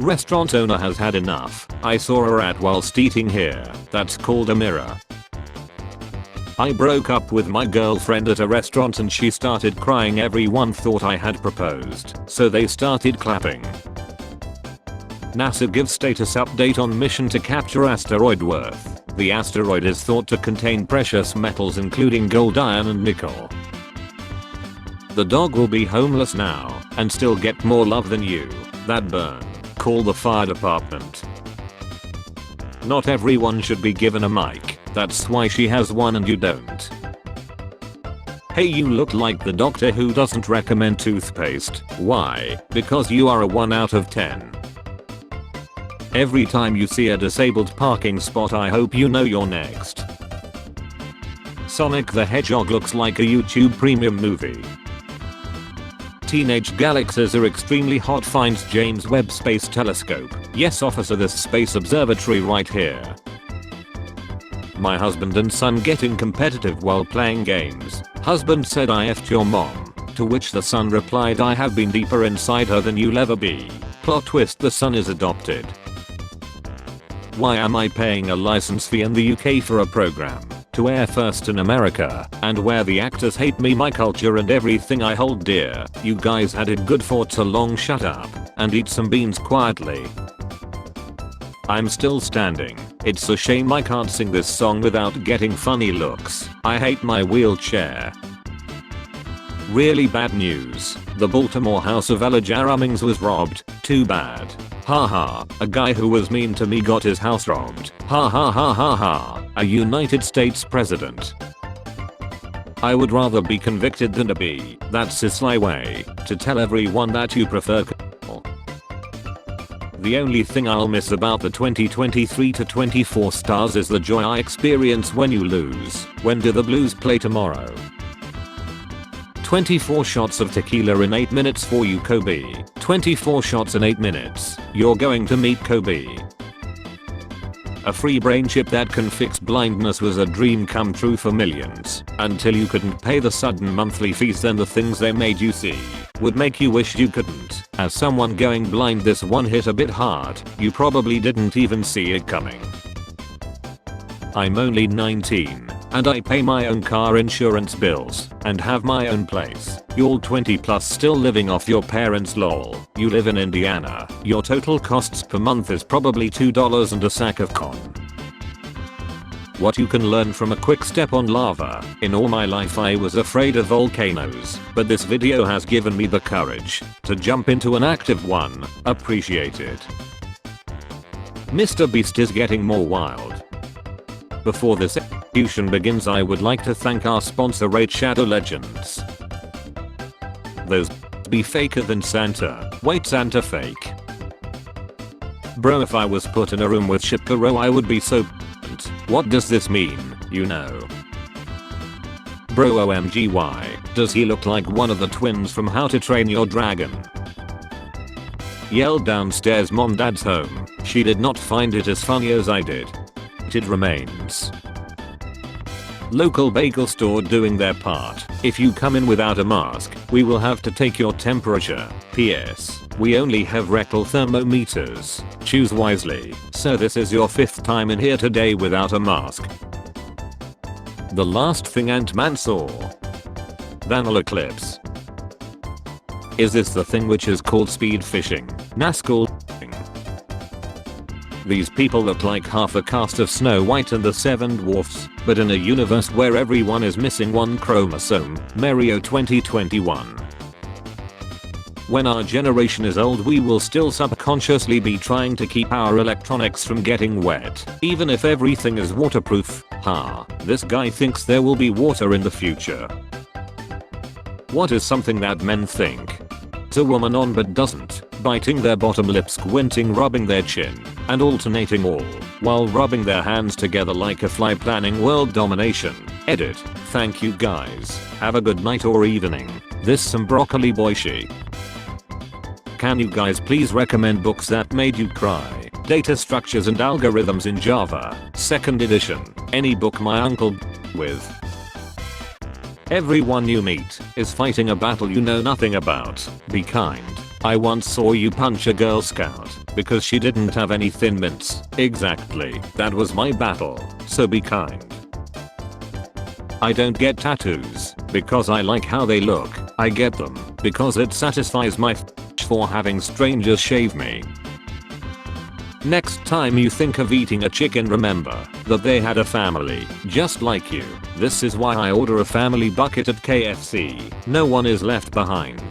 Restaurant owner has had enough. I saw a rat whilst eating here. That's called a mirror. I broke up with my girlfriend at a restaurant and she started crying. Everyone thought I had proposed, so they started clapping. NASA gives status update on mission to capture asteroid Worth. The asteroid is thought to contain precious metals including gold, iron and nickel. The dog will be homeless now and still get more love than you. That burn. Call the fire department. Not everyone should be given a mic. That's why she has one and you don't. Hey, you look like the doctor who doesn't recommend toothpaste. Why? Because you are a 1 out of 10. Every time you see a disabled parking spot, I hope you know you're next. Sonic the Hedgehog looks like a YouTube premium movie. Teenage galaxies are extremely hot, finds James Webb Space Telescope. Yes officer, this space observatory right here. My husband and son getting competitive while playing games. Husband said, I effed your mom. To which the son replied, I have been deeper inside her than you'll ever be. Plot twist, the son is adopted. Why am I paying a license fee in the UK for a program to air first in America and where the actors hate me, my culture and everything I hold dear? You guys had it good for too long. Shut up and eat some beans quietly. I'm still standing. It's a shame I can't sing this song without getting funny looks. I hate my wheelchair. Really bad news. The Baltimore House of Elijah was robbed. Too bad. Haha, a guy who was mean to me got his house robbed. Ha ha ha ha ha. A United States president. I would rather be convicted than to be. That's his sly way to tell everyone that you prefer. The only thing I'll miss about the 2023-24 stars is the joy I experience when you lose. When do the Blues play tomorrow? 24 shots of tequila in 8 minutes for you, Kobe. 24 shots in 8 minutes. You're going to meet Kobe. A free brain chip that can fix blindness was a dream come true for millions. Until you couldn't pay the sudden monthly fees, then the things they made you see would make you wish you couldn't. As someone going blind, this one hit a bit hard. You probably didn't even see it coming. I'm only 19 and I pay my own car insurance bills and have my own place. You're 20 plus still living off your parents, lol. You live in Indiana. Your total costs per month is probably $2 and a sack of corn. What you can learn from a quick step on lava. In all my life I was afraid of volcanoes, but this video has given me the courage to jump into an active one. Appreciate it. Mr. Beast is getting more wild. Before this execution begins, I would like to thank our sponsor Raid Shadow Legends. Those be faker than Santa. Wait, Santa fake? Bro, if I was put in a room with Shipero I would be so p***ed. What does this mean? You know. Bro, OMG, why does he look like one of the twins from How to Train Your Dragon? Yelled downstairs, Mom, Dad's home. She did not find it as funny as I did. It remains. Local bagel store doing their part. If you come in without a mask, we will have to take your temperature. P.S. We only have rectal thermometers. Choose wisely. So this is your 5th time in here today without a mask. The last thing Ant-Man saw. Thanal eclipse. Is this the thing which is called speed fishing? NASCAR. These people look like half a cast of Snow White and the Seven Dwarfs, but in a universe where everyone is missing one chromosome. Mario 2021. When our generation is old, we will still subconsciously be trying to keep our electronics from getting wet, even if everything is waterproof. Ha, this guy thinks there will be water in the future. What is something that men think a woman on but doesn't? Biting their bottom lip, squinting, rubbing their chin, and alternating all while rubbing their hands together like a fly, planning world domination. Edit. Thank you guys. Have a good night or evening. This some broccoli boishi. Can you guys please recommend books that made you cry? Data Structures and Algorithms in Java, 2nd edition. Any book my uncle with. Everyone you meet is fighting a battle you know nothing about. Be kind. I once saw you punch a Girl Scout. because she didn't have any Thin Mints. Exactly, that was my battle, so be kind. I don't get tattoos because I like how they look. I get them because it satisfies my for having strangers shave me. Next time you think of eating a chicken, remember that they had a family just like you. This is why I order a family bucket at KFC. No one is left behind.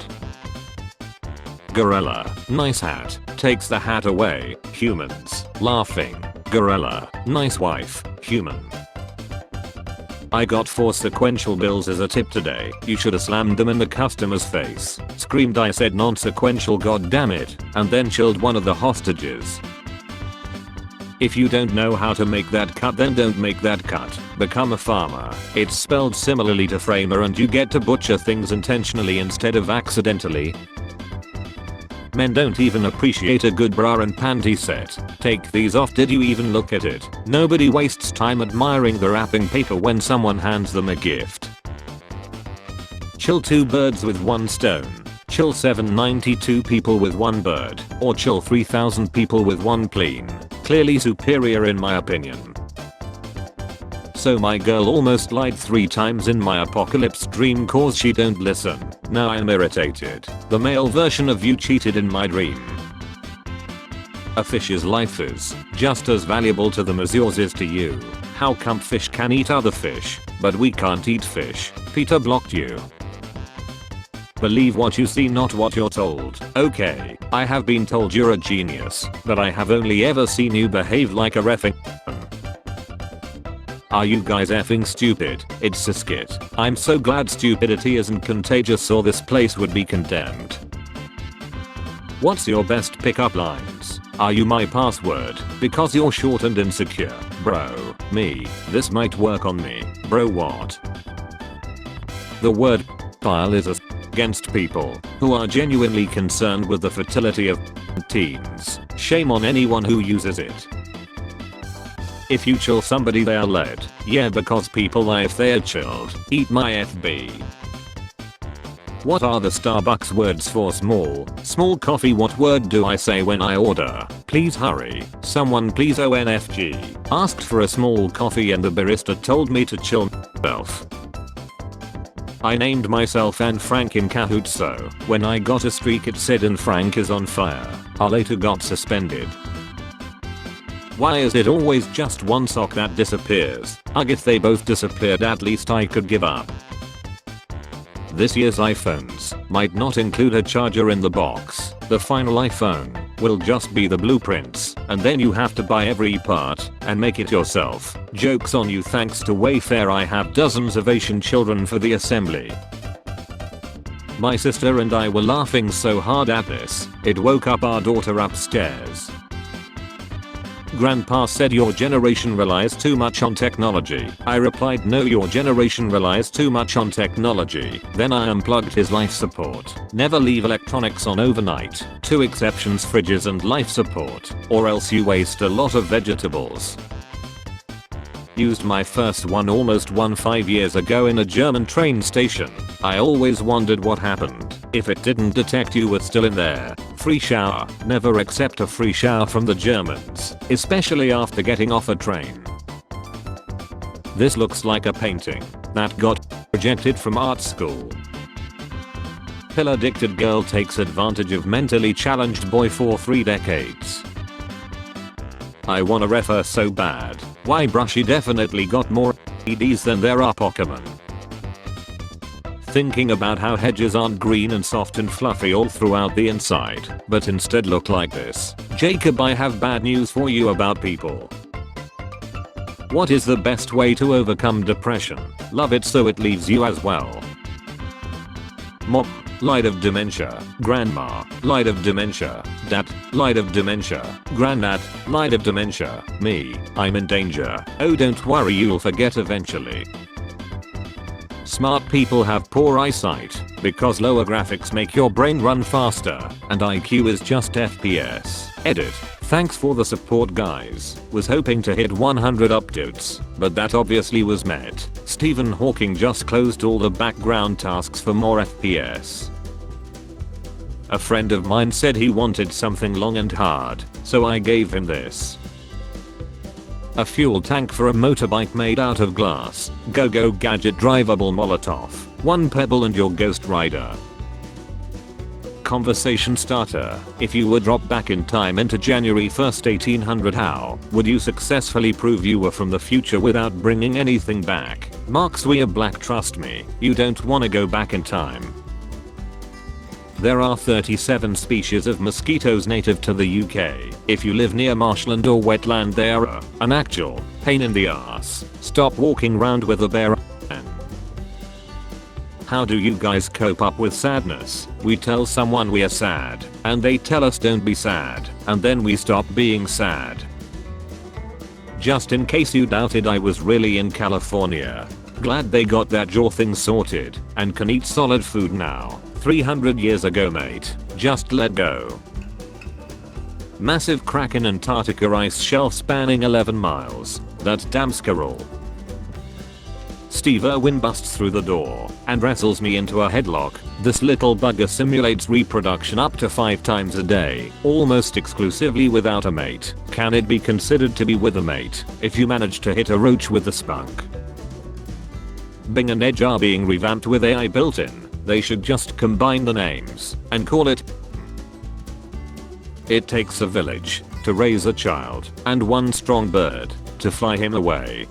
Gorilla, nice hat, takes the hat away. Humans, laughing. Gorilla, nice wife. Human. I got 4 sequential bills as a tip today. You should have slammed them in the customer's face. Screamed I said non-sequential, god damn it, and then chilled one of the hostages. If you don't know how to make that cut, then don't make that cut. Become a farmer. It's spelled similarly to framer and you get to butcher things intentionally instead of accidentally. Men don't even appreciate a good bra and panty set. Take these off, did you even look at it? Nobody wastes time admiring the wrapping paper when someone hands them a gift. Chill 2 birds with 1 stone. Chill 792 people with 1 bird. Or chill 3000 people with 1 plane. Clearly superior in my opinion. So my girl almost lied 3 times in my apocalypse dream cause she don't listen. Now I'm irritated. The male version of you cheated in my dream. A fish's life is just as valuable to them as yours is to you. How come fish can eat other fish, but we can't eat fish? Peter blocked you. Believe what you see, not what you're told. Okay, I have been told you're a genius, but I have only ever seen you behave like a reffing. Are you guys effing stupid? It's a skit. I'm so glad stupidity isn't contagious or this place would be condemned. What's your best pickup lines? Are you my password? Because you're short and insecure. Bro, me. This might work on me. Bro, what? The word file is against people who are genuinely concerned with the fertility of teens. Shame on anyone who uses it. If you chill somebody, they are led. Yeah, because people lie if they are chilled. Eat my FB. What are the Starbucks words for small? Small coffee. What word do I say when I order? Please hurry. Someone please ONFG. Asked for a small coffee and the barista told me to chill myself. I named myself Anne Frank in Kahoot, so when I got a streak it said Anne Frank is on fire. I later got suspended. Why is it always just one sock that disappears? Ugh, if they both disappeared at least I could give up. This year's iPhones might not include a charger in the box. The final iPhone will just be the blueprints, and then you have to buy every part and make it yourself. Joke's on you, thanks to Wayfair I have dozens of Asian children for the assembly. My sister and I were laughing so hard at this, it woke up our daughter upstairs. Grandpa said your generation relies too much on technology. I replied, no, your generation relies too much on technology. Then I unplugged his life support. Never leave electronics on overnight. 2 exceptions: fridges and life support, or else you waste a lot of vegetables. Used my first one almost 5 years ago in a German train station. I always wondered what happened if it didn't detect you were still in there. Free shower. Never accept a free shower from the Germans, especially after getting off a train. This looks like a painting that got rejected from art school. Pill addicted girl takes advantage of mentally challenged boy for 3 decades. I wanna ref her so bad. Why Brushy definitely got more EDs than there are Pokemon. Thinking about how hedges aren't green and soft and fluffy all throughout the inside, but instead look like this. Jacob, I have bad news for you about people. What is the best way to overcome depression? Love it so it leaves you as well. Mom, light of dementia. Grandma, light of dementia. Dad, light of dementia. Granddad, light of dementia. Me, I'm in danger. Oh, don't worry, you'll forget eventually. Smart people have poor eyesight because lower graphics make your brain run faster, and IQ is just FPS. Edit. Thanks for the support, guys. Was hoping to hit 100 updates, but that obviously was met. Stephen Hawking just closed all the background tasks for more FPS. A friend of mine said he wanted something long and hard, so I gave him this. A fuel tank for a motorbike made out of glass. Go gadget drivable Molotov. One pebble and your Ghost Rider. Conversation starter. If you were dropped back in time into January 1st 1800, how would you successfully prove you were from the future without bringing anything back? Marks, we are black, trust me, you don't wanna go back in time. There are 37 species of mosquitoes native to the UK. If you live near marshland or wetland, they are an actual pain in the ass. Stop walking round with a bare hand. How do you guys cope up with sadness? We tell someone we are sad, and they tell us don't be sad, and then we stop being sad. Just in case you doubted, I was really in California. Glad they got that jaw thing sorted, and can eat solid food now. 300 years ago, mate. Just let go. Massive crack in Antarctica ice shelf spanning 11 miles. That's damn squirrel. Steve Irwin busts through the door and wrestles me into a headlock. This little bugger simulates reproduction up to 5 times a day, almost exclusively without a mate. Can it be considered to be with a mate if you manage to hit a roach with a spunk? Bing and Edge are being revamped with AI built in. They should just combine the names and call it It Takes a Village to Raise a Child and One Strong Bird to Fly Him Away.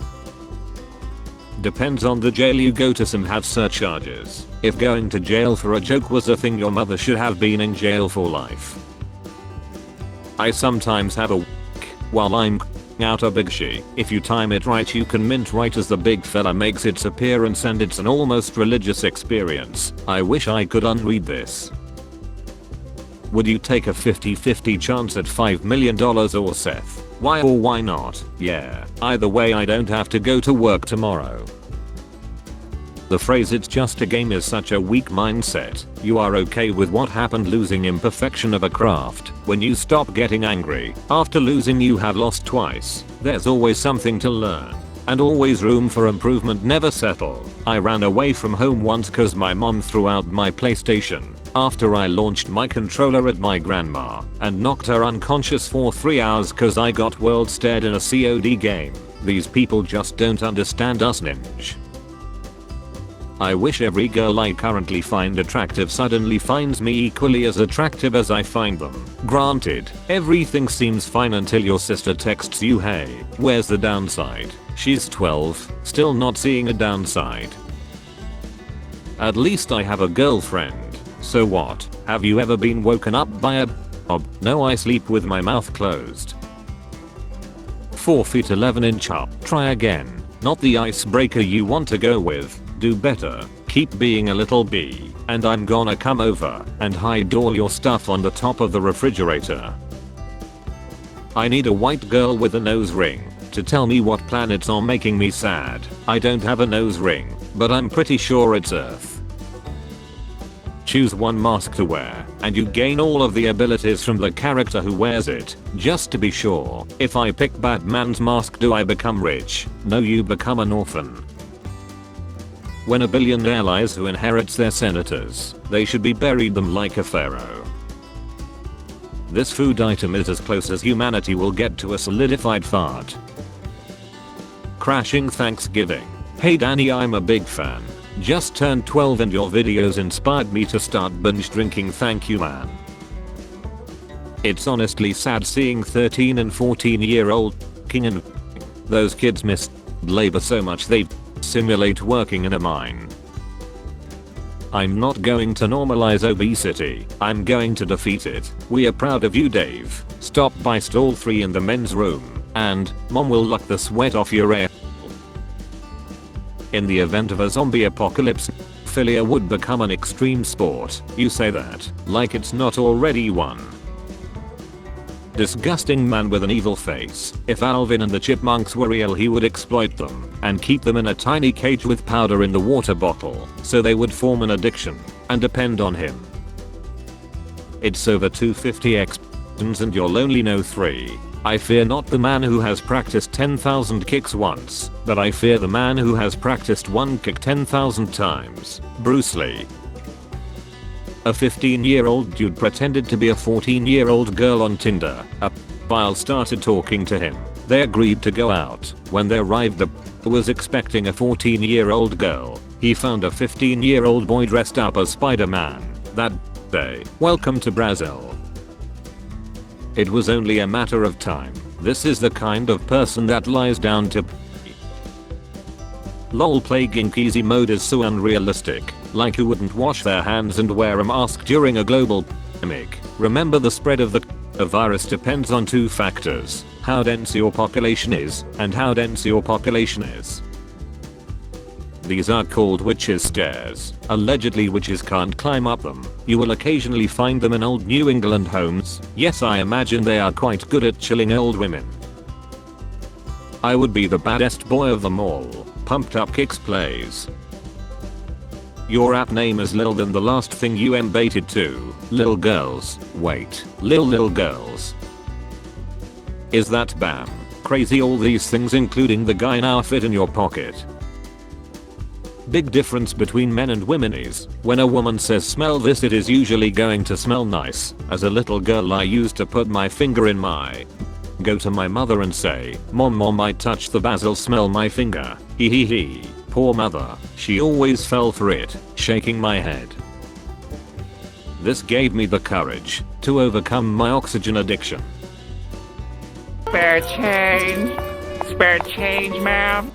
Depends on the jail you go to, some have surcharges. If going to jail for a joke was a thing, your mother should have been in jail for life. I sometimes have a while I'm out a big she. If you time it right, you can mint right as the big fella makes its appearance, and it's an almost religious experience. I wish I could unread this. Would you take a 50-50 chance at $5 million or Seth? Why or why not? Yeah. Either way, I don't have to go to work tomorrow. The phrase "it's just a game" is such a weak mindset. You are okay with what happened, losing, imperfection of a craft. When you stop getting angry after losing, you have lost twice. There's always something to learn and always room for improvement. Never settle. I ran away from home once cause my mom threw out my PlayStation after I launched my controller at my grandma and knocked her unconscious for 3 hours cause I got world stared in a COD game. These people just don't understand us, ninja. I wish every girl I currently find attractive suddenly finds me equally as attractive as I find them. Granted, everything seems fine until your sister texts you, "Hey, where's the downside?" She's 12, still not seeing a downside. At least I have a girlfriend. So what? Have you ever been woken up by a bob? No, I sleep with my mouth closed. 4 feet 11 inch up. Try again. Not the icebreaker you want to go with. Do better. Keep being a little bee, and I'm gonna come over and hide all your stuff on the top of the refrigerator. I need a white girl with a nose ring to tell me what planets are making me sad. I don't have a nose ring, but I'm pretty sure it's Earth. Choose one mask to wear, and you gain all of the abilities from the character who wears it. Just to be sure, if I pick Batman's mask, do I become rich? No, you become an orphan. When a billionaire lies who inherits their senators, they should be buried them like a pharaoh. This food item is as close as humanity will get to a solidified fart. Crashing Thanksgiving. Hey Danny, I'm a big fan. Just turned 12 and your videos inspired me to start binge drinking. Thank you, man. It's honestly sad seeing 13 and 14-year-old king and those kids miss labor so much they simulate working in a mine. I'm not going to normalize obesity, I'm going to defeat it. We are proud of you, Dave. Stop by stall 3 in the men's room, and mom will lock the sweat off your air. In the event of a zombie apocalypse, philia would become an extreme sport. You say that like it's not already one. Disgusting man with an evil face. If Alvin and the Chipmunks were real, he would exploit them and keep them in a tiny cage with powder in the water bottle so they would form an addiction and depend on him. It's over 250 explosions and you'll only know 3. I fear not the man who has practiced 10,000 kicks once, but I fear the man who has practiced one kick 10,000 times. Bruce Lee. A 15-year-old dude pretended to be a 14-year-old girl on Tinder. A pedophile started talking to him. They agreed to go out. When they arrived, the pedophile was expecting a 14-year-old girl. He found a 15-year-old boy dressed up as Spider-Man. That day, welcome to Brazil. It was only a matter of time. This is the kind of person that lies down to lol. Plaguing easy mode is so unrealistic. Like who wouldn't wash their hands and wear a mask during a global pandemic? Remember, the spread of the virus depends on two factors: how dense your population is and how dense your population is. These are called witches' stairs. Allegedly witches can't climb up them. You will occasionally find them in old New England homes. Yes, I imagine they are quite good at chilling old women. I would be the baddest boy of them all. Pumped Up Kicks plays. Your app name is Lil than the last thing you embated to. Lil girls. Wait. Lil girls. Is that BAM? Crazy, all these things including the guy now fit in your pocket. Big difference between men and women is, when a woman says smell this, it is usually going to smell nice. As a little girl, I used to put my finger in my go to my mother and say, mom, I touched the basil, smell my finger. Hee. Poor mother, she always fell for it, shaking my head. This gave me the courage to overcome my oxygen addiction. Spare change, ma'am.